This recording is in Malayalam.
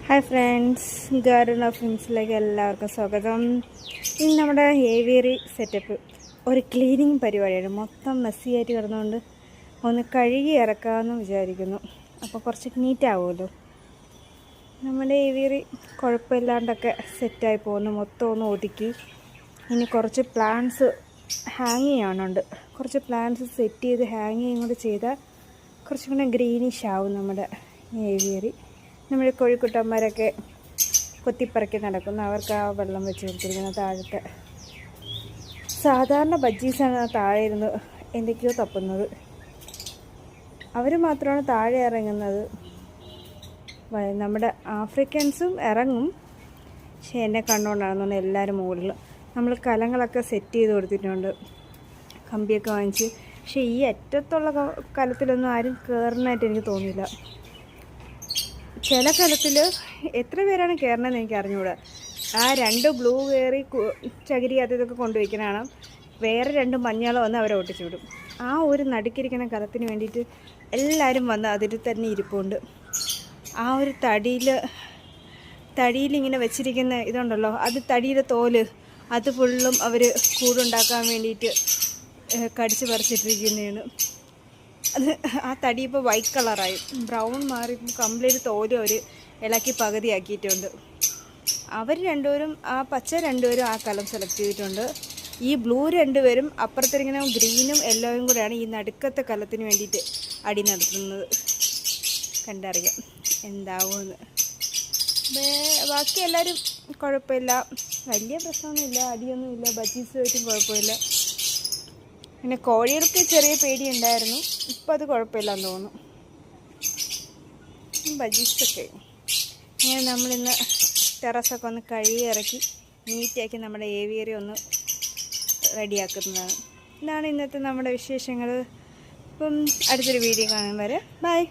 ഹായ് ഫ്രണ്ട്സ്, ഗാർഡൻ ഓഫ് ഫ്രണ്ട്സിലേക്ക് എല്ലാവർക്കും സ്വാഗതം. ഇന്ന് നമ്മുടെ ഏവിയറി സെറ്റപ്പ് ഒരു ക്ലീനിങ് പരിപാടിയാണ്. മൊത്തം മെസ്സിയായിട്ട് കിടന്നുകൊണ്ട് ഒന്ന് കഴുകി ഇറക്കാമെന്ന് വിചാരിക്കുന്നു. അപ്പോൾ കുറച്ച് നീറ്റാവുമല്ലോ. നമ്മുടെ ഏവിയറി കുഴപ്പമില്ലാണ്ടൊക്കെ സെറ്റായി പോകുന്നു. മൊത്തം ഒന്ന് ഒതുക്കി ഇനി കുറച്ച് പ്ലാന്റ്സ് ഹാങ് ചെയ്യാനുണ്ട്. കുറച്ച് പ്ലാന്റ്സ് സെറ്റ് ചെയ്ത് ഹാങ് ചെയ്യും കൂടി ചെയ്താൽ കുറച്ചും കൂടെ ഗ്രീനിഷ് ആവും നമ്മുടെ ഏവിയറി. നമ്മുടെ കോഴിക്കുട്ടന്മാരൊക്കെ കൊത്തിപ്പറക്കി നടക്കുന്നു. അവർക്ക് ആ വെള്ളം വെച്ച് കൊടുത്തിരിക്കുന്ന താഴത്തെ സാധാരണ ബജ്ജീസാണ് താഴെ ഇരുന്ന് എന്തൊക്കെയോ തപ്പുന്നത്. അവർ മാത്രമാണ് താഴെ ഇറങ്ങുന്നത്. നമ്മുടെ ആഫ്രിക്കൻസും ഇറങ്ങും, പക്ഷേ എന്നെ കണ്ടുകൊണ്ടാണെന്ന് എല്ലാവരും മുകളിൽ. നമ്മൾ കലങ്ങളൊക്കെ സെറ്റ് ചെയ്ത് കൊടുത്തിട്ടുണ്ട്, കമ്പിയൊക്കെ വാങ്ങിച്ച്. പക്ഷേ ഈ അറ്റത്തുള്ള കലത്തിലൊന്നും ആരും കയറുന്നതായിട്ട് എനിക്ക് തോന്നിയില്ല. ചില കലത്തിൽ എത്ര പേരാണ് കയറണമെന്ന് എനിക്ക് അറിഞ്ഞുകൂടാ. ആ 2 ബ്ലൂ കയറി ചകിരി അതൊക്കെ കൊണ്ടുവയ്ക്കണതാണ്. വേറെ 2 മഞ്ഞളോ വന്ന് അവരെ ഒട്ടിച്ചു വിടും. ആ ഒരു നടുക്കിരിക്കുന്ന കലത്തിന് വേണ്ടിയിട്ട് എല്ലാവരും വന്ന് അതിൽ തന്നെ ഇരിപ്പുണ്ട്. ആ ഒരു തടിയിലിങ്ങനെ വെച്ചിരിക്കുന്ന ഇതുണ്ടല്ലോ, അത് തടിയുടെ തോല്, അത് ഫുള്ളും അവർ കൂടുണ്ടാക്കാൻ വേണ്ടിയിട്ട് കടിച്ച് പറിച്ചിട്ടിരിക്കുന്നതാണ്. അത് ആ തടി ഇപ്പോൾ വൈറ്റ് കളറായി, ബ്രൗൺ മാറി കംപ്ലീറ്റ് തോലും അവർ ഇളക്കി പകുതിയാക്കിയിട്ടുണ്ട്. അവർ രണ്ടുപേരും, ആ പച്ച രണ്ടുപേരും ആ കലം സെലക്ട് ചെയ്തിട്ടുണ്ട്. ഈ ബ്ലൂ 2 പേരും അപ്പുറത്തിരിങ്ങനെ ഗ്രീനും യെല്ലോയും കൂടെയാണ് ഈ നടുക്കത്തെ കലത്തിന് വേണ്ടിയിട്ട് അടി നടത്തുന്നത്. കണ്ടറിയാം എന്താവുമെന്ന്. ബാക്കി എല്ലാവരും കുഴപ്പമില്ല, വലിയ പ്രശ്നമൊന്നുമില്ല, അടിയൊന്നുമില്ല. ബജീസുമായിട്ടും കുഴപ്പമില്ല. പിന്നെ കോഴികൾക്ക് ചെറിയ പേടിയുണ്ടായിരുന്നു, ഇപ്പം അത് കുഴപ്പമില്ലെന്ന് തോന്നുന്നു. ബജീസൊക്കെ ഇങ്ങനെ നമ്മളിന്ന് ടെറസൊക്കെ ഒന്ന് കഴുകി ഇറക്കി നീറ്റാക്കി നമ്മുടെ ഏവിയറി ഒന്ന് റെഡിയാക്കുന്നതാണ്. ഇതാണ് ഇന്നത്തെ നമ്മുടെ വിശേഷങ്ങൾ. ഇപ്പം അടുത്തൊരു വീഡിയോ കാണാൻ വരെ ബൈ.